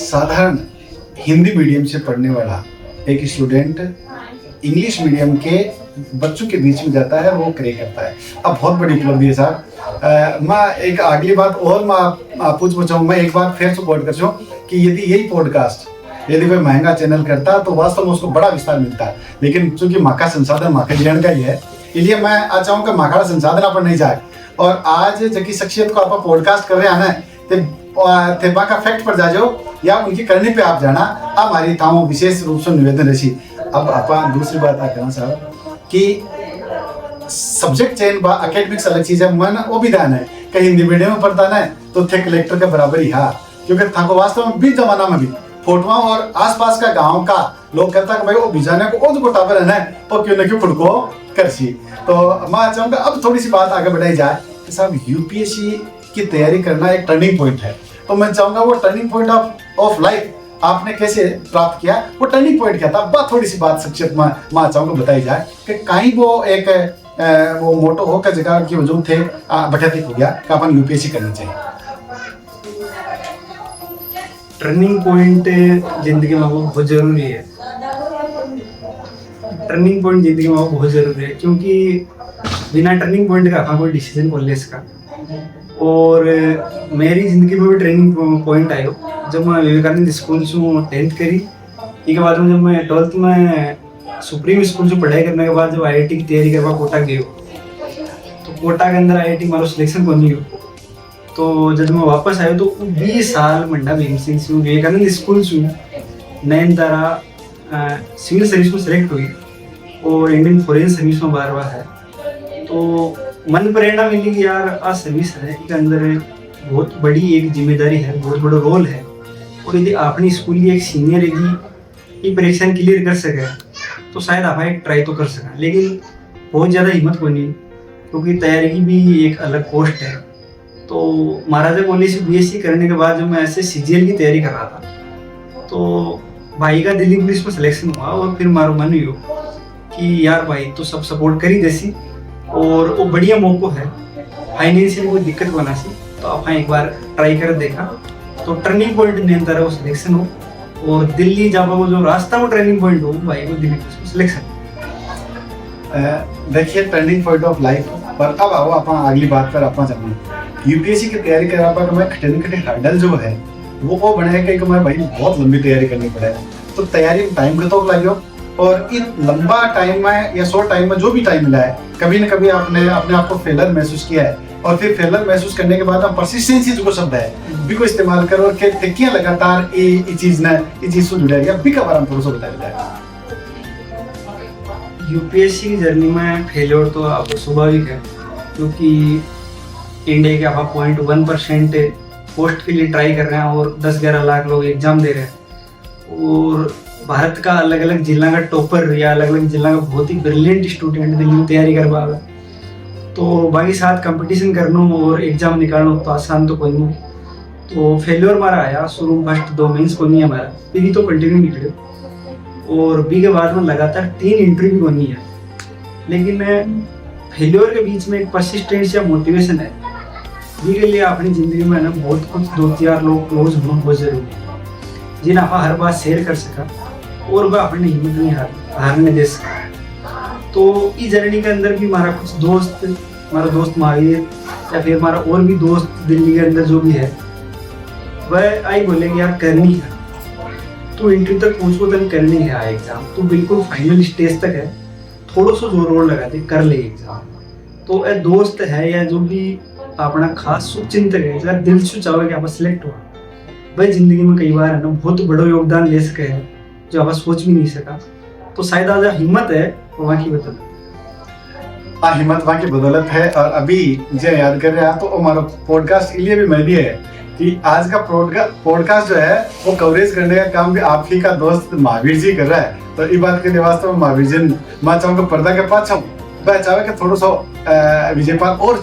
साधारण हिंदी मीडियम से पढ़ने वाला एक स्टूडेंट इंग्लिश मीडियम के बच्चों के बीच में जाता है, वो करे करता है। अब बहुत बड़ी उपलब्धि है साहब। मैं एक अगली बात और मैं पूछ बचाऊँ, मैं एक बार फिर सपोर्ट कर चुँ कि यदि यही पॉडकास्ट यदि कोई महंगा चैनल करता तो वास्तव में उसको बड़ा विस्तार मिलता है, लेकिन चूंकि माँ का संसाधन माँ के जीवन का ही है, इसलिए मैं आज चाहूँ कि माँ का संसाधन पर नहीं जाए। और आज जबकि शख्सियत को आप पॉडकास्ट कर रहे हैं ना, थे का फैक्ट पर जाओ या उनकी करने पे आप जाना, अब हमारी थामो विशेष रूप से निवेदन रही। अब आप दूसरी बात आ कहना साहब कि सब्जेक्ट चयन बा एकेडमिक्स अलग चीज है, मन वो भी ध्यान है कहीं हिंदी मीडियम में पढ़ता ना तो थे कलेक्टर के बराबर ही हाँ, क्योंकि था को वास्तव में बीच जमाना में भी फोटोआ और आसपास का गांव का लोग कहता है भाई वो बिजाने को ओ जो टावर है ना वो क्यों न क्यों खुद को कर सी। तो मैं चाहूँगा अब थोड़ी सी बात आगे बढ़ाई जाए कि साहब यूपीएससी की तैयारी करना एक टर्निंग पॉइंट है, तो मैं चाहूँगा वो टर्निंग पॉइंट ऑफ लाइफ आपने कैसे प्राप्त किया, वो टर्निंग पॉइंट क्या था, बात थोड़ी सी बात संक्षिप्त मैं चाहूँगा बताई जाए कि कहीं वो एक वो मोटो हो का जगह की वजूद थे बटती हो गया कि अपन यूपीएससी करनी चाहिए। टर्निंग पॉइंट जिंदगी में वो बहुत जरूरी है। टर्निंग पॉइंट जिंदगी में वो बहुत जरूरी है क्योंकि बिना टर्निंग पॉइंट का अपना कोई डिसीजन को ले सका। और मेरी जिंदगी में भी टर्निंग पॉइंट आयो जब मैं विवेकानंद स्कूल से 10th करी। इसके बाद में जब मैं 12th में सुप्रीम स्कूल से पढ़ाई करने के बाद जब आईआईटी की तैयारी करवा कोटा गयो, तो कोटा के अंदर आईआईटी मारो सिलेक्शन को नहीं हो। तो जब मैं वापस आया तो 20 साल मंडा भीम सिंह से विवेकानंद स्कूल से नयनतारा सिविल सर्विस में सेलेक्ट हुई और इंडियन फॉरेन सर्विस में 12वां है। तो मन प्रेरणा मिली कि यार आ सर्विस है, इसके अंदर बहुत बड़ी एक जिम्मेदारी है, बहुत बड़ा रोल है, और यदि अपनी स्कूल की एक सीनियर यदि ये परीक्षा क्लियर कर सके तो शायद आप एक ट्राई तो कर सकें। लेकिन बहुत ज़्यादा हिम्मत को नहीं, क्योंकि तैयारी की भी एक अलग कॉस्ट है। तो महाराजा कॉलेज से बीएससी करने के बाद जब मैं ऐसे सीजीएल की तैयारी कर रहा था तो भाई का दिल्ली पुलिस में सिलेक्शन हुआ और फिर मारो मन हुई कि यार भाई तो सब सपोर्ट कर ही देसी और वो बढ़िया मौको है, फाइनेंशियल कोई दिक्कत बना सी, तो आप एक बार ट्राई कर देखा। तो टर्निंग पॉइंट नहीं था वो सिलेक्शन हो, और दिल्ली जाबा वो जो रास्ता वो टर्निंग पॉइंट हो भाई वो दिल्ली पुलिस में सिलेक्शन। देखिए टर्निंग पॉइंट ऑफ लाइफ पर अब आओ आप अगली बात पर अपना चलना। यूपीएससी की तैयारी करा पर मैं खटे हर्डल जो है वो बने कि मैं भाई बहुत लंबी तैयारी करनी पड़े, तो तैयारी में टाइम तो लगे और इन लंबा टाइम में या शॉर्ट टाइम में जो भी टाइम मिला है कभी न कभी आपने अपने आप को फेलर महसूस किया है, और फिर फेलर महसूस करने के बाद हम परसिस्टेंसी जो शब्द है भी को इस्तेमाल करो और क्या लगातार ये चीज से जुड़ा गया भी का बारे में थोड़ा सा बताया जाए। यूपीएससी की जर्नी में फेलियर तो अब स्वाभाविक है, क्योंकि इंडिया के आप 0.1% पोस्ट के लिए ट्राई कर रहे हैं और 10-11 लाख लोग एग्जाम दे रहे हैं, और भारत का अलग अलग जिला का टॉपर या अलग अलग जिला का बहुत ही ब्रिलियंट स्टूडेंट दिल्ली में तैयारी कर पा रहा है। तो बाकी साथ कंपटीशन करना और एग्जाम निकालना तो आसान तो कोई नहीं। तो फेलियर हमारा आया शुरू में, फर्स्ट 2 मेंस को नहीं हमारा, फिर तो कंटिन्यू निकले और बी के बाद में लगातार 3 इंटरव्यू बनी है। लेकिन फेलियर के बीच में एक परसिस्टेंस या मोटिवेशन है, बी के लिए अपनी ज़िंदगी में ना बहुत कुछ 2-4 लोग क्लोज होना बहुत जरूरी है जिन्हें आप हर बात शेयर कर सका और वह अपनी हिम्मत नहीं हारने दे सका। तो इस जर्नी के अंदर भी हमारा कुछ दोस्त, हमारा दोस्त महावीर या फिर हमारा और भी दोस्त दिल्ली के अंदर जो भी है, वह आई बोलेंगे यार करनी है, तो इंटरव्यू तक पहुँचो तो करनी है एग्जाम, तो बिल्कुल फाइनल स्टेज तक है, थोड़ा सा जोर वोर लगा दे कर ले एग्जाम। तो ए दोस्त है या जो भी अपना खास शुभचिंतक है, अगर दिल से चाहो कि आप सिलेक्ट हुआ, भाई जिंदगी में कई बार है ना बहुत बड़ा योगदान ले सके हैं जो आप सोच भी नहीं सका। तो शायद आज हिम्मत है वहाँ की बदौलत। हाँ, हिम्मत वहाँ की बदौलत है। और अभी जो याद कर रहे हैं तो हमारा पॉडकास्ट इसलिए भी मैं भी है कि आज का पॉडकास्ट जो है वो कवरेज करने का काम भी आप ही का दोस्त महावीर जी कर रहा है। तो इस बात के लिए वास्तव में महावीर जी मैं चाहूँगा पर्दा के पास वह चाहे कि थोड़ा सा विजय पाल और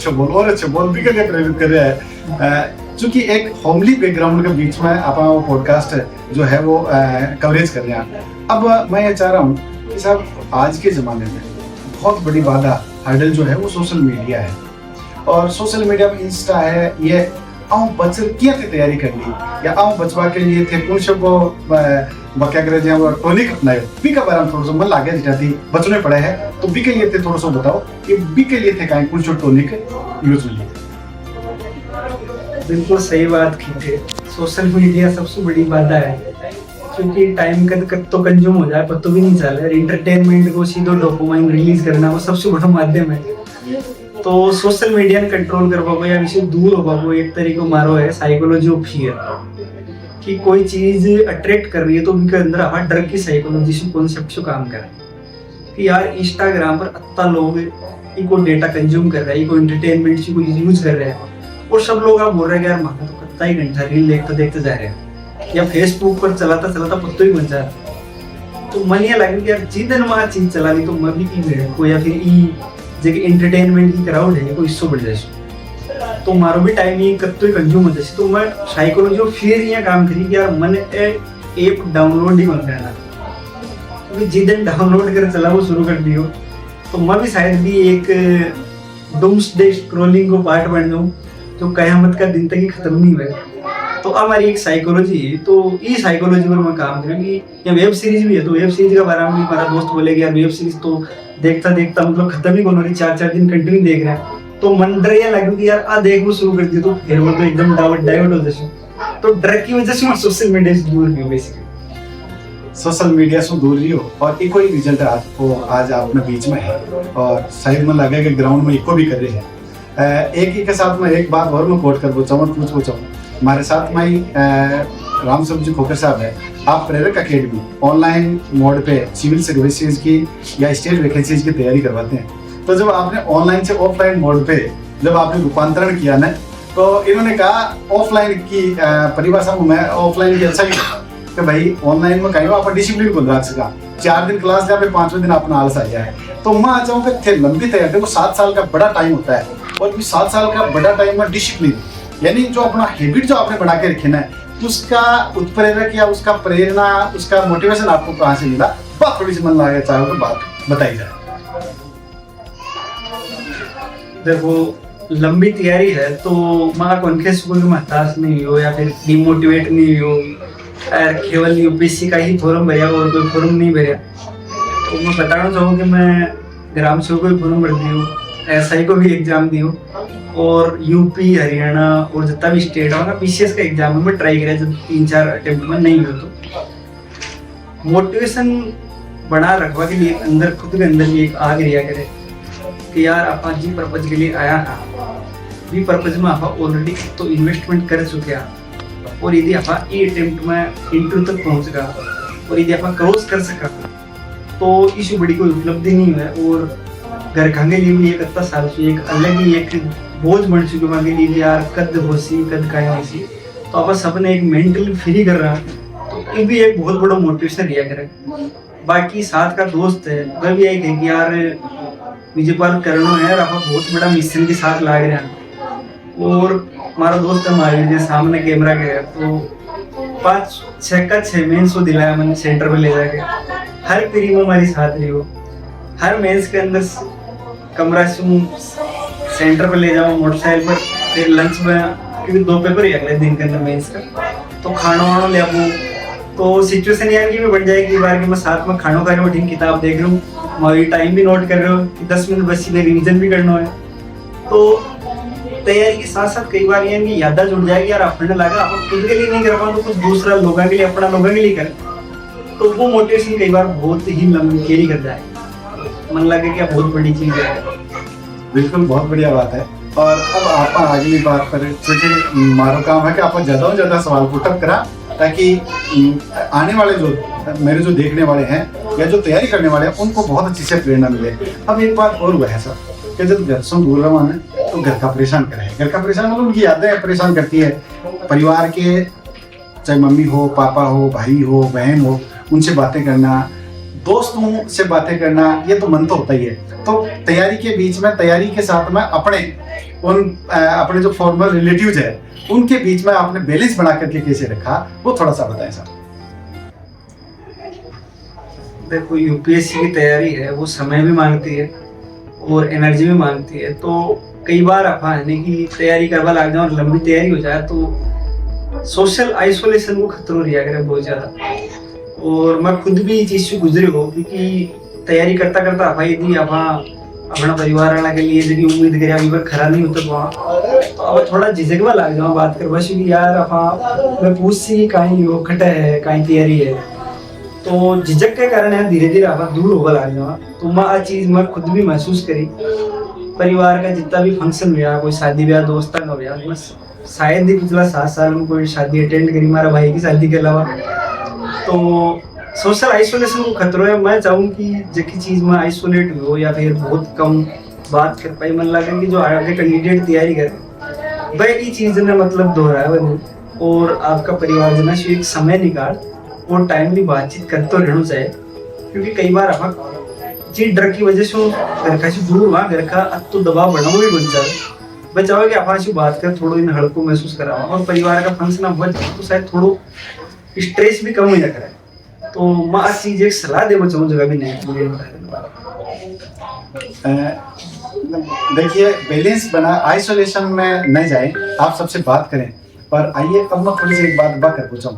अच्छे बोल भी के लिए प्रेरित कर रहे हैं, चूंकि एक होमली बैकग्राउंड के बीच में आप वो पॉडकास्ट जो है वो कवरेज कर रहे हैं। अब मैं ये चाह रहा हूँ कि साहब आज के ज़माने में बहुत बड़ी बाधा हर्डल जो है वो सोशल मीडिया है, और सोशल मीडिया में इंस्टा है, ये आऊं बच किया थी तैयारी कर ली या आऊं बचवा के लिए थे कौन से को क्या करे जे वो टॉनिक अपनायो बी का बारे में थोड़ा सा मन लागे जिटाती बचने पड़े है तो बी के लिए थे थोड़ा सा बताओ कि बी के लिए थे काई कौन से टॉनिक यूज में लिए। बिल्कुल सही बात की थे। सोशल मीडिया सबसे बड़ी बाधा है क्योंकि टाइम कद तो कंज्यूम हो जाए पता भी नहीं चल रहा। एंटरटेनमेंट को सीधो डोपामाइन रिलीज करना वो सबसे बड़ा माध्यम है। तो सोशल मीडिया ने कंट्रोल कर पाओ या इससे दूर हो पाओ एक तरीको मारो है साइकोलॉजी ऑफ फियर कि कोई चीज अट्रैक्ट कर रही है तो उनके अंदर हमारा डर की साइकोलॉजी से कॉन्सेप्ट से काम कर रहा है कि यार इंस्टाग्राम पर इतना लोग इको डेटा कंज्यूम कर रहा है, इको एंटरटेनमेंट को यूज कर रहे हैं और सब लोग आप बोल रहे हैं कि यार मानो तो कितना ही घंटा रील देखते देखते जा रहे हैं या फेसबुक पर चलाता चलाता पत्तो ही बन जा रहा है। तो मन ये लगे कि यार जिदन वहाँ चीज चला ली तो मैं भी की भेड़ को या फिर ई जगह एंटरटेनमेंट की क्राउड है कोई हिस्सों बढ़ जाए तो मारो भी टाइम ही कत्तो ही कंज्यूम हो जाए। तो मैं साइकोलॉजी ऑफ फियर ये काम करी कि यार मन ऐप डाउनलोड ही बंद करना क्योंकि जिदन डाउनलोड कर चला वो शुरू कर दियो तो मैं भी शायद भी एक डूम्सडे स्क्रॉलिंग को पार्ट बन जाऊं जो कयामत का दिन तक ही खत्म नहीं हुआ। तो हमारी एक साइकोलॉजी है तो ये साइकोलॉजी पर मैं काम करूँगी। या वेब सीरीज भी है तो वेब सीरीज का बारे में भी हमारा दोस्त बोलेगा यार वेब सीरीज तो देखता देखता मतलब खत्म ही कौन हो रही 4-4 दिन कंटिन्यू देख रहा है तो मन डर या लगे कि यार आ देख वो शुरू कर दिया तो फिर वो तो एकदम डाइवर्ट हो जाए। तो डर की वजह से मैं सोशल मीडिया से दूर भी बेसिकली सोशल मीडिया से दूर रही हो और एक ही रिजल्ट आज आपने बीच में है और शायद में लगे कि ग्राउंड में इको भी कर रहे हैं। एक ही के साथ में एक बात और मैं कोट कर पूछूं हमारे साथ में ही राम जी खोकर साहब है। आप प्रेरक अकेडमी ऑनलाइन मोड पे सिविल सर्विसेज की या स्टेट वैकेंसीज की तैयारी करवाते हैं। तो जब आपने ऑनलाइन से ऑफलाइन मोड पे जब आपने रूपांतरण किया ना तो इन्होंने कहा ऑफलाइन की परिभाषा में मैं ऑफलाइन की अच्छा ही कि भाई ऑनलाइन में कहीं आप डिसिप्लिन को रख सका 4 दिन क्लास जा पे 5वें दिन अपना आलस आ जाए। तो मैं आ चाहूँ कि लंबी तैयारी देखो 7 साल का बड़ा टाइम होता है और 7 साल का बड़ा टाइम में डिसिप्लिन यानी जो अपना हैबिट जो आपने बना के रखना है उसका उत्प्रेरक या उसका प्रेरणा उसका मोटिवेशन आपको कहाँ से मिला बात थोड़ी सी मन लगा चाहो तो बात बताई जाए। देखो लंबी तैयारी है तो मैं कौन स्कूल में हताश नहीं हो या फिर डिमोटिवेट नहीं हो केवल यूपीएससी का ही फॉर्म भरिया और कोई फॉर्म नहीं भरिया। तो मैं बताना चाहूँ कि मैं ग्राम सेवक को भी फॉर्म भर दी हूँ, एसआई को भी एग्जाम दी हूँ और यूपी हरियाणा और जितना भी स्टेट है ना पीसीएस का एग्जाम में ट्राई किया जब 3-4 अटेम्प्ट में नहीं हुआ। तो मोटिवेशन बना रखवा के लिए अंदर खुद के अंदर भी एक आग रिया करे कि यार आप जी पर्पज के लिए आया था भी पर्पज में आप ऑलरेडी तो इन्वेस्टमेंट कर चुके हैं और यदि आप ये अटेम्प्ट में इंटरव्यू तक पहुंच गया और यदि आप क्रॉस कर सका तो इस बड़ी कोई उपलब्धि नहीं है। और घर खाने लिए भी एक इतना साल से एक अलग ही एक बोझ बन चुके हैं के लिए यार कद होसी कद का होसी तो आप सबने एक मेंटली फ्री कर रहा तो ये भी एक बहुत बड़ा मोटिवेशन रिया करे। बाकी साथ का दोस्त है वह भी यही कि यार मुझे पार करना है और आप बहुत बड़ा मिशन के साथ लाग रहे हैं और हमारा दोस्त हमारे सामने कैमरा गया तो 5-6 का 6 मेंस को दिलाया मैंने सेंटर पे ले जाके हर पीरी में हमारी साथ रही हो हर मेंस के अंदर कमरा से सेंटर पे ले जाओ मोटरसाइकिल पर फिर लंच में क्योंकि 2 पेपर ही अगले दिन के अंदर मेंस का तो खाना वाना ले आओ तो सिचुएशन यार की भी बन जाएगी बार कि मैं साथ में खानों खा रहा हूँ किताब देख रहा हूँ हमारी टाइम भी नोट कर रहे हो कि 10 मिनट बस सीधे रिविजन भी करना है। तो तैयारी के साथ साथ कई बार ये यादा जुड़ जाएगी यार अपने लगा आप खुद के लिए नहीं कर पाओ तो कुछ दूसरा लोगों के लिए अपना लोगों के लिए करें तो वो मोटिवेशन कई बार बहुत ही लंबी कैरी कर जाए मन लगे कि बहुत बड़ी चीज है। बिल्कुल बहुत बढ़िया बात है। और अब आप अगली बात पर क्योंकि मारो काम है कि आप ज्यादा से ज्यादा सवाल पुटअप करा ताकि आने वाले जो मेरे जो देखने वाले हैं या जो तैयारी करने वाले हैं उनको बहुत अच्छी से प्रेरणा मिले। अब एक बात और हुआ है सर कि जब घर से दूर रहा है तो घर का परेशान करे घर का परेशान मतलब उनकी यादें परेशान करती है परिवार के चाहे मम्मी हो पापा हो भाई हो बहन हो उनसे बातें करना दोस्तों से बातें करना ये तो मन तो होता ही है। तो तैयारी के बीच में तैयारी के साथ में अपने जो फॉर्मल रिलेटिव्स है उनके बीच में आपने बैलेंस बना करके कैसे रखा वो थोड़ा सा बताएं सर। देखो यूपीएससी की तैयारी है वो समय भी मांगती है और एनर्जी भी मांगती है। तो कई बार आप आने की तैयारी करवा लग जाओ और लंबी तैयारी हो जाए तो सोशल आइसोलेशन को खतरो रिया करे बहुत ज्यादा। और मैं खुद भी इस चीज से गुजरे हो, क्योंकि तैयारी करता करता आप यदि आप अपना परिवार वाला के लिए यदि उम्मीद करे अभी खरा नहीं होता तो अब थोड़ा झिझकवा लग जाओ बात कर बस कि यार आप मैं पूछ सी कहीं वो खटा है कहीं तैयारी है, तो झिझक के कारण यार धीरे धीरे आप दूर होगा लग जाओ। तो मैं आ चीज मैं खुद भी महसूस करी। परिवार का जितना भी फंक्शन हुआ, कोई शादी ब्याह दोस्तों का हुआ, मैं शायद ही पिछला 7 साल में कोई शादी अटेंड करी हमारा भाई की शादी के अलावा। तो सोशल आइसोलेशन को खतरो है। मैं चाहूँ कि जैसी चीज में आइसोलेट हो या फिर बहुत कम बात कर पाई, मन लगे कि जो आगे कैंडिडेट तैयारी करे वह ये चीज ने मतलब दोहराए बने और आपका परिवार जना से एक समय निकाल और टाइमली बातचीत करते रहना चाहिए। क्योंकि कई बार आप जी डर की वजह से घर का से दूर हुआ, घर का तो दबाव बढ़ा हुआ बन जाए। बचाओ कि आप से बात कर थोड़ा इन हड़को महसूस करा और परिवार का फंक्शन हुआ तो शायद थोड़ा स्ट्रेस भी कम हो जाता है। तो मैं आज चीज एक सलाह दे बचाऊं जगह भी नहीं। देखिए बैलेंस बना, आइसोलेशन में नहीं जाए, आप सबसे बात करें। पर आइए अब मैं थोड़ी सी एक बात कर पूछूँ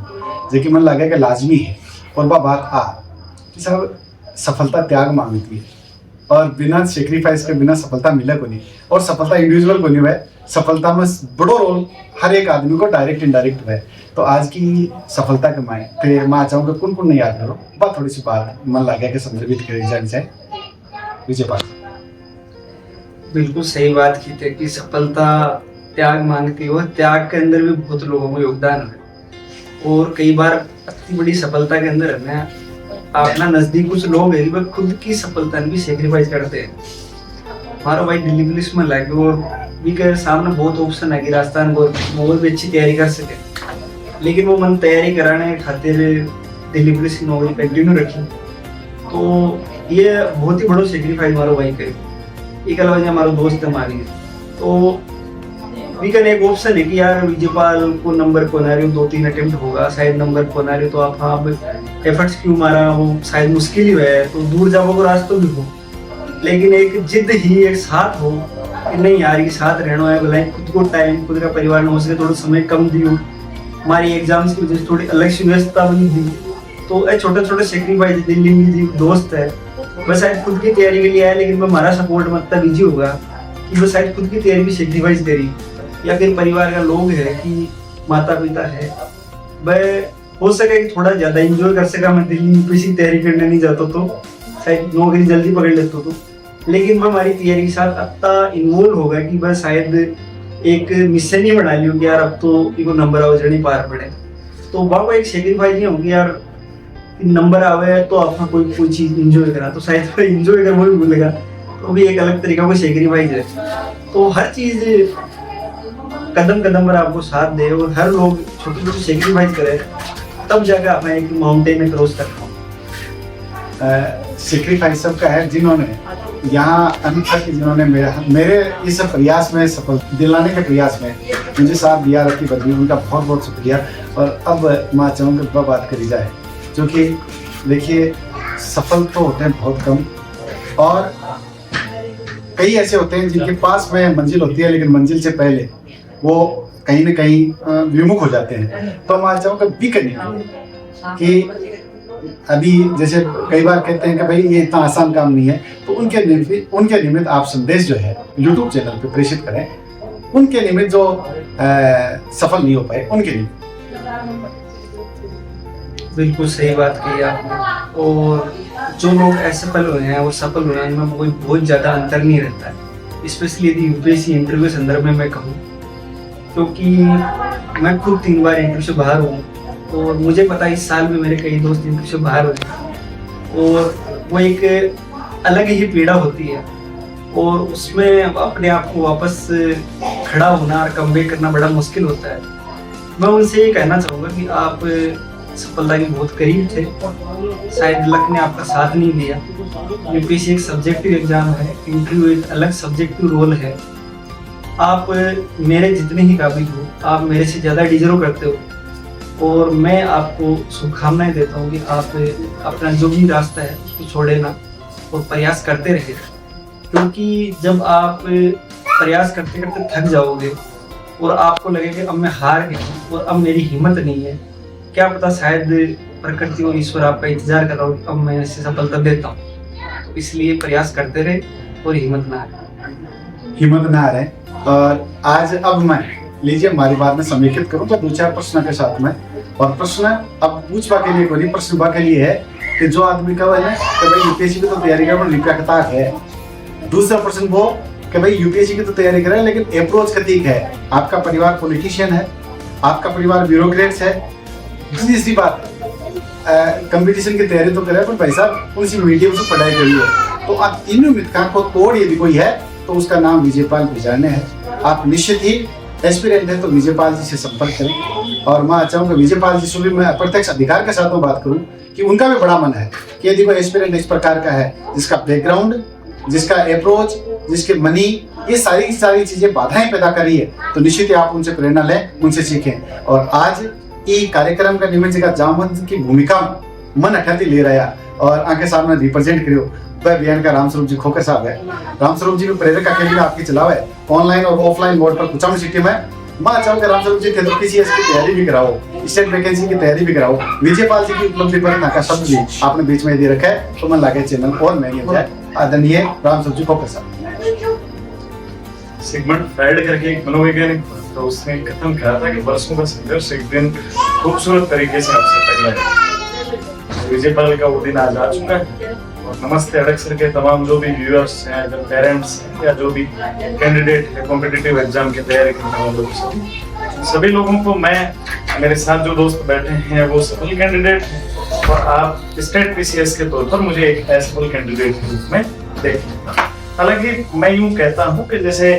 जो कि मन लगे कि लाजमी है और वह बात कि सब सफलता त्याग मांगती है और बिना सेक्रीफाइस के बिना सफलता मिले को नहीं। और सफलता इंडिविजुअल को नहीं है, सफलता में बड़ो रोल हर एक आदमी को डायरेक्ट इनडायरेक्ट है। तो आज की सफलता कमाए फिर मैं चाहूँगा कौन कौन नहीं याद करो बात थोड़ी सी बात मन लगे कि संदर्भित करी जानी चाहिए। विजय बात बिल्कुल सही बात की थी कि सफलता त्याग मांगती है, त्याग के अंदर भी बहुत लोगों का योगदान है। और कई बार इतनी बड़ी सफलता के अंदर हमें अपना नजदीक कुछ लोग है वह खुद की सफलता भी सेक्रीफाइस करते हैं। हमारा भाई दिल्ली पुलिस में लगे और भी के सामने बहुत ऑप्शन है कि राजस्थान मोबाइल भी अच्छी तैयारी कर सके, लेकिन वो मन तैयारी कराने खातिर दिल्ली पुलिस की नौकरी कंटिन्यू रखी। तो ये बहुत ही बड़ा सेक्रीफाइस हमारा भाई करे। एक अलावा हमारा दोस्त है हमारी, तो वीकन एक ऑप्शन है कि यार विजयपाल को नंबर को ना रही हो 2-3 अटेम्प्ट होगा शायद नंबर को ना रही तो आप एफर्ट्स क्यों मारा, वो शायद मुश्किल ही है तो दूर जाओ को रास्ता भी हो। लेकिन एक जिद ही एक साथ हो कि नहीं यार ये साथ रहना है, बोला खुद को टाइम खुद का परिवार में हो सके थोड़ा समय कम दियो, हमारी एग्जाम्स की वजह से थोड़ी अलग सी व्यवस्था बनी थी। तो ये छोटे छोटे सेक्रीफाइस दिल्ली में दोस्त है वह शायद खुद की तैयारी के लिए आया, लेकिन वह हमारा सपोर्ट में इतना बिजी होगा कि वो शायद खुद की तैयारी भी सेक्रीफाइस करी। या फिर परिवार का लोग है कि माता पिता है वह हो सके कि थोड़ा ज्यादा एंजॉय कर सका, मैं दिल्ली यूपीएससी तैयारी करने नहीं जाता तो शायद नौकरी जल्दी पकड़ लेता तो, लेकिन मैं हमारी तैयारी के साथ इतना इन्वॉल्व होगा कि बस शायद एक मिशन ही बना लियो कि यार अब तो इनको नंबर आओ जर्नी पार पड़े। तो वहाँ एक सेक्रीफाइस नहीं होगी यार नंबर आवे तो आपका कोई चीज इंजॉय करा, तो शायद इंजॉय कर वो भी भूलेगा, तो भी एक अलग तरीका को सेक्रीफाइस है। तो हर चीज कदम कदम पर आपको साथ दे और हर लोग छोटी छोटी सेक्रीफाइस करे तब जाकर आप एक माउंटेन में क्रॉस कर पाओ। सेक्रीफाइस सबका है जिन्होंने यहाँ अभी तक जिन्होंने मेरे इस प्रयास में सफल दिलाने के प्रयास में मुझे साथ दिया रखी बदली, उनका बहुत बहुत शुक्रिया। और अब मैं चाहूँगा वह बात करी जाए जो कि देखिए सफल तो होते हैं बहुत कम और कई ऐसे होते हैं जिनके पास में मंजिल होती है लेकिन मंजिल से पहले वो कहीं ना कहीं विमुख हो जाते हैं। तो मैं चाहूँगा भी करनी कि अभी जैसे कई बार कहते हैं कि भाई ये इतना आसान काम नहीं है, तो उनके निमित्त आप संदेश जो है यूट्यूब चैनल पे प्रेषित करें, उनके निमित्त जो सफल नहीं हो पाए उनके निमित्त। बिल्कुल सही बात कही आपने। और जो लोग असफल हुए हैं वो सफल हुए हैं इनमें कोई बहुत ज्यादा अंतर नहीं रहता है, स्पेशली यदि यूपीएससी इंटरव्यू के संदर्भ में मैं कहूँ, क्योंकि मैं खुद 3 बार इंटरव्यू से बाहर हूँ और मुझे पता है इस साल में मेरे कई दोस्त इंटरव्यू से बाहर हुए और वो एक अलग ही पीड़ा होती है और उसमें अपने आप को वापस खड़ा होना और कमबैक करना बड़ा मुश्किल होता है। मैं उनसे ये कहना चाहूँगा कि आप सफलता के बहुत करीब थे, शायद लक ने आपका साथ नहीं दिया। यूपीएससी एक सब्जेक्टिव एग्जाम है, इंटरव्यू एक अलग सब्जेक्टिव रोल है। आप मेरे जितने ही काबिल हो, आप मेरे से ज़्यादा डिजर्व करते हो और मैं आपको शुभकामनाएं देता हूँ कि आप अपना जो भी रास्ता है उसको छोड़े ना और प्रयास करते रहे, क्योंकि जब आप प्रयास करते करते थक जाओगे और आपको लगेगा कि अब मैं हार गई और अब मेरी हिम्मत नहीं है, क्या पता शायद प्रकृति और ईश्वर आपका इंतजार कर रहा हो, अब मैं इससे सफलता देता हूँ। तो इसलिए प्रयास करते रहे और हिम्मत ना हारे। हिम्मत ना हारे। और आज अब मैं लीजिए हमारी बात में समेकित करूँ तो 2-4 प्रश्न के साथ में, और प्रश्न अब पूछवा के लिए कोई प्रश्न बा के लिए है कि जो आदमी का है कि भाई यूपीएससी की तो तैयारी कर लिखा है। दूसरा प्रश्न वो कि भाई यूपीएससी की तो तैयारी करे लेकिन अप्रोच कतीक है, आपका परिवार पॉलिटिशियन है, आपका परिवार ब्यूरोक्रेट्स है। तीसरी बात कंपटीशन की तैयारी तो करे पर भाई साहब उनसी मीडियम से पढ़ाई करी है। तो आप तीनों मिथकों को तोड़ यदि कोई है तो उसका नाम विजयपाल भिजाने है। आप निश्चित ही एस्पिरेंट है तो विजयपाल जी से संपर्क करें। और मैं चाहूँगा विजयपाल जी से भी मैं अप्रत्यक्ष अधिकार के साथ में बात करूँ कि उनका भी बड़ा मन है कि यदि कोई एस्पिरेंट इस प्रकार का है जिसका बैकग्राउंड, जिसका अप्रोच, जिसके मनी, ये सारी चीजें बाधाएं पैदा करी है, तो निश्चित ही आप उनसे प्रेरणा लें, उनसे सीखें। और आज ये कार्यक्रम का निमित्त जगह जामवंत की भूमिका मन अठती ले रहा और आंखें सामने रिप्रेजेंट करियो वह बयान का रामस्वरूप जी खोकर साहब है। रामस्वरूप जी को प्रेरक अकेडमी आपकी चलाओ है ऑनलाइन और ऑफलाइन मोड पर कुचाम सिटी में। मैं चाहूँगा रामस्वरूप जी थे तो पीसीएस की तैयारी भी कराओ, स्टेट वैकेंसी की तैयारी भी कराओ। विजयपाल जी की उपलब्धि पर नाका शब्द भी आपने बीच में दे रखा है, तो मन लागे चैनल और महंगे हो जाए। आदरणीय रामस्वरूप जी खोकर साहब। सिगमंड फ्राइड करके एक मनोवैज्ञानिक था, तो उसने कथन कहा था कि वर्षों का संघर्ष एक दिन खूबसूरत तरीके से आपसे टकरा जाएगा। विजयपाल का वो दिन आज आ चुका है। और नमस्ते अडक्सर के तमाम जो भी व्यूअर्स हैं, जो पेरेंट्स हैं या जो भी कैंडिडेट है कॉम्पिटिटिव एग्जाम की तैयारी करने वाले लोग, सभी लोगों को मैं, मेरे साथ जो दोस्त बैठे हैं वो सफल कैंडिडेट हैं और आप स्टेट पीसीएस के तौर पर मुझे एक असफल कैंडिडेट के रूप में देखते हैं। हालांकि मैं यूं कहता हूं कि जैसे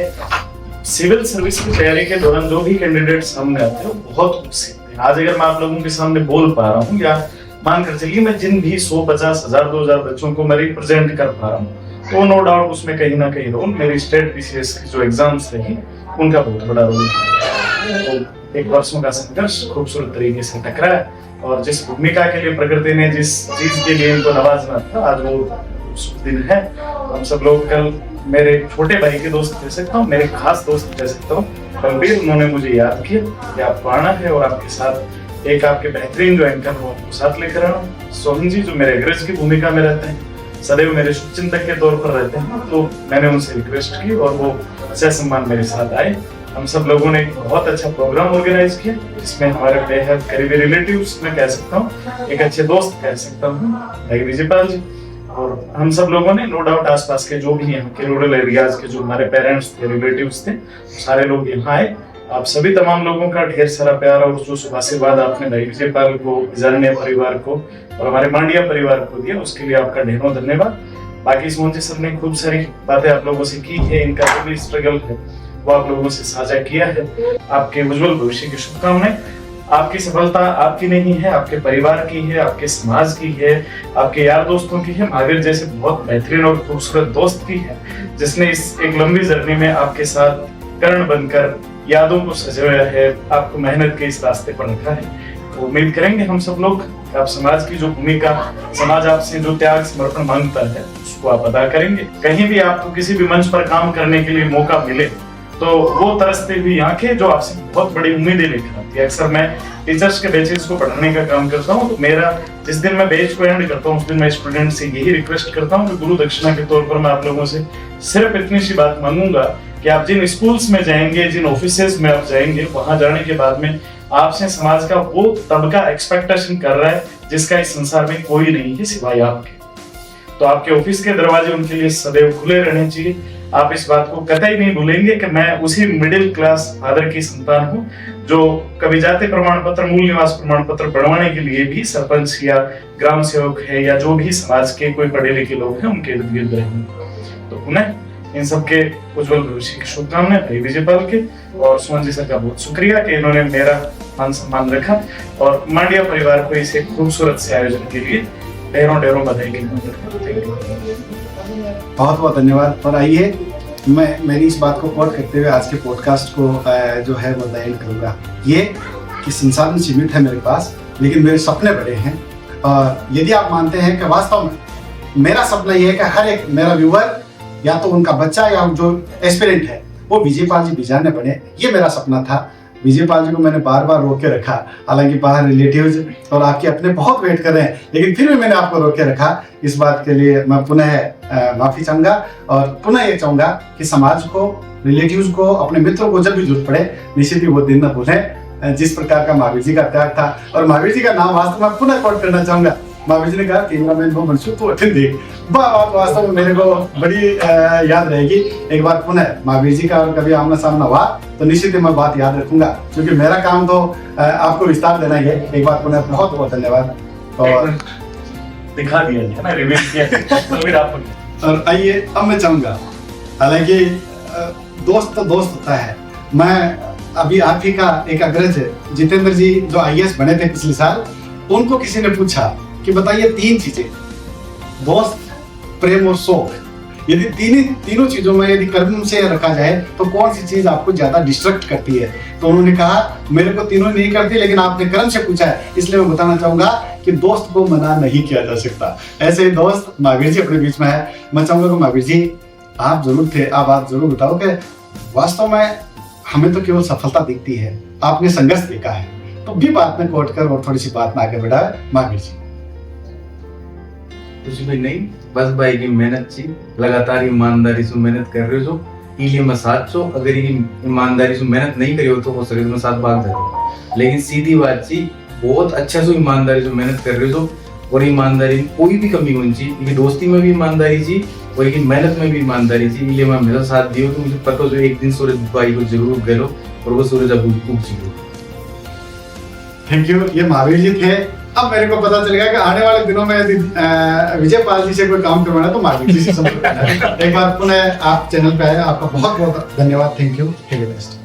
सिविल सर्विस की तैयारी के दौरान जो भी कैंडिडेट सामने आते हैं वो बहुत कुछ सीखते हैं। आज अगर मैं आप लोगों के सामने बोल पा रहा हूँ या मानकर चलिए मैं जिन भी 100, 50, 1000, 2000 बच्चों को मैं रिप्रेजेंट कर पा रहा हूँ, तो नो डाउट उसमें कहीं ना कहीं रोल मेरी स्टेट पीसीएस की जो एग्जाम्स रही उनका बहुत बड़ा रोल है। तो एक वर्षों का संघर्ष खूबसूरत तरीके से टकरा है और जिस भूमिका के लिए प्रकृति ने जिस चीज के लिए इनको नवाजना था, आज वो शुभ दिन है। हम सब लोग कल मेरे छोटे भाई के दोस्त कह सकता हूँ, मेरे खास दोस्त कह सकता हूँ, बलबीर, उन्होंने मुझे याद किया कि आपको आना है और आपके साथ एक आपके बेहतरीन जो एंकर हो आपको साथ लेकर आना। सोहन जी जो मेरे अग्रज की भूमिका में रहते हैं, सदैव मेरे शुभचिंतक के तौर पर रहते हैं, तो मैंने उनसे रिक्वेस्ट की और वो ससम्मान मेरे साथ आए। हम सब लोगों ने एक बहुत अच्छा प्रोग्राम ऑर्गेनाइज किया जिसमें हमारे बेहद करीबी रिलेटिव्स मैं कह सकता हूँ, एक अच्छे दोस्त कह सकता हूँ भाई विजयपाल जी, और हम सब लोगों ने नो डाउट आसपास के जो भी यहाँ के रूरल एरियाज के जो हमारे पेरेंट्स थे, रिलेटिव्स थे, सारे लोग यहाँ आए। आप सभी तमाम लोगों का ढेर सारा प्यार और जो शुभ आशीर्वाद आपने भाई विजयपाल को, जारण्य परिवार को और हमारे मांडिया परिवार को दिया, उसके लिए आपका ढेरों धन्यवाद। बाकी सोहन जी सर ने खूब सारी बातें आप लोगों से की है, इनका जो भी स्ट्रगल है वो आप लोगों से साझा किया है। आपके उज्जवल भविष्य की शुभकामनाएं। आपकी सफलता आपकी नहीं है, आपके परिवार की है, आपके समाज की है, आपके यार दोस्तों की है, महावीर जैसे बहुत बेहतरीन और खूबसूरत दोस्त की है, जिसने इस एक लंबी जर्नी में आपके साथ कर्ण बनकर यादों को सजाया है, आपको मेहनत के इस रास्ते पर रखा है। उम्मीद करेंगे हम सब लोग आप समाज की जो भूमिका, समाज आपसे जो त्याग समर्पण मांगता है उसको आप अदा करेंगे। कहीं भी आपको किसी भी मंच पर काम करने के लिए मौका मिले तो वो तरसते हुए आंखें जो आपसे बहुत बड़ी उम्मीदें लेकर आती है। अक्सर मैं टीचर्स के बैचेस को पढ़ाने का काम करता हूँ, तो मेरा जिस दिन मैं बैच को एंड करता हूँ उस दिन मैं स्टूडेंट से यही रिक्वेस्ट करता हूँ कि गुरु दक्षिणा के तौर पर मैं आप लोगों से सिर्फ इतनी सी बात मांगूंगा कि आप जिन स्कूल्स में जाएंगे, जिन ऑफिसेज में आप जाएंगे, वहां जाने के बाद में आपसे समाज का वो तबका एक्सपेक्टेशन कर रहा है जिसका इस संसार में कोई नहीं है सिवाय आपके। तो आपके ऑफिस के दरवाजे उनके लिए सदैव खुले रहने चाहिए। आप इस बात को कतई नहीं भूलेंगे कि मैं उसी मिडिल क्लास फादर की संतान हूँ जो कभी जाति प्रमाण पत्र, मूल निवास प्रमाण पत्र बनवाने के लिए भी सरपंच या ग्राम सेवक है या जो भी समाज के कोई पढ़े लिखे लोग हैं उनके इर्द गिर्द रहेंगे। तो पुनः इन सबके उज्जवल भविष्य की शुभकामनाएं भाई विजयपाल के और सुमन जी सर का बहुत शुक्रिया कि इन्होंने मेरा मान सम्मान रखा और मांडिया परिवार को इसे खूबसूरत से आयोजन के लिए ढेरों बधाई की। बहुत बहुत धन्यवाद। और आइए मैं मेरी इस बात को कोट करते हुए आज के पॉडकास्ट को जो है वो एंड करूँगा। ये कि संसाधन सीमित है मेरे पास, लेकिन मेरे सपने बड़े हैं। और यदि आप मानते हैं कि वास्तव में मेरा सपना ये है कि हर एक मेरा व्यूअर या तो उनका बच्चा या जो एस्पिरेंट है वो विजय पाल जी बिजाने बने, ये मेरा सपना था। विजय पाल जी को मैंने बार बार रोक के रखा, हालांकि बाहर रिलेटिव्स और आपके अपने बहुत वेट कर रहे हैं, लेकिन फिर भी मैंने आपको रोक के रखा। इस बात के लिए मैं पुनः माफी चाहूंगा और पुनः ये चाहूंगा कि समाज को, रिलेटिव्स को, अपने मित्रों को जब भी जरूरत पड़े निश्चित ही वो दिन न भूलें जिस प्रकार का महावीर जी का त्याग था। और महावीर जी का नाम वास्तव में पुनः कोट करना चाहूंगा। महावीर जी ने कहा कैमरामैन को मनसूख तो अठन देख, बात वास्तव में मेरे को बड़ी याद रहेगी। एक बार पुनः महावीर जी का और कभी आमना सामना हुआ तो निश्चित ही मैं बात याद रखूंगा, क्योंकि मेरा काम तो आपको विस्तार देना ही है। एक बार पुनः बहुत बहुत धन्यवाद। और दिखा दिया है ना, रिवील किया तो फिर आप और आइए अब मैं चाहूंगा, हालांकि दोस्त तो दोस्त होता है। मैं अभी आप ही का एक अग्रज जितेंद्र जी जो IAS बने थे पिछले साल, उनको किसी ने पूछा कि बताइए 3 चीजें, दोस्त, प्रेम और शौक, यदि तीनों चीजों में यदि कर्म से रखा जाए तो कौन सी चीज आपको ज्यादा डिस्ट्रैक्ट करती है? तो उन्होंने कहा मेरे को तीनों नहीं करती, लेकिन आपने कर्म से पूछा है इसलिए मैं बताना चाहूंगा कि दोस्त को मना नहीं किया जा सकता। ऐसे ही दोस्त महावीर जी अपने बीच में है। मैं चाहूंगा कि महावीर जी आप जरूर थे, आप बात जरूर बताओ कि वास्तव में हमें तो केवल सफलता दिखती है, आपने संघर्ष देखा है, तो भी बात में कोट कर और थोड़ी सी बात में आगे बढ़ाए महावीर जी। कुछ भी नहीं, बस भाई की मेहनत छी, लगातार ईमानदारी से मेहनत कर रहे हो, इलिए मैं साथ छो। अगर ये ईमानदारी से मेहनत नहीं करी हो तो हो सके तो मैं साथ भाग जाता, लेकिन सीधी बात छी, बहुत अच्छा से ईमानदारी से मेहनत कर रहे हो और ईमानदारी में कोई भी कमी होनी चाहिए। ये दोस्ती में भी ईमानदारी छी और ये मेहनत में भी ईमानदारी छी, इसलिए मैं मेरा साथ दियो तो मुझे पता हो एक दिन सूरज भाई को जरूर गलो और वो सूरज अब उग चुके। थैंक यू, ये महावीर जी थे। अब मेरे को पता चल गया कि आने वाले दिनों में यदि विजय पाल जी से कोई काम करवाना है तो महावीर जी से संपर्क करना है। एक बार पुनः आप चैनल पे आए, आपका बहुत बहुत धन्यवाद। Thank you, best.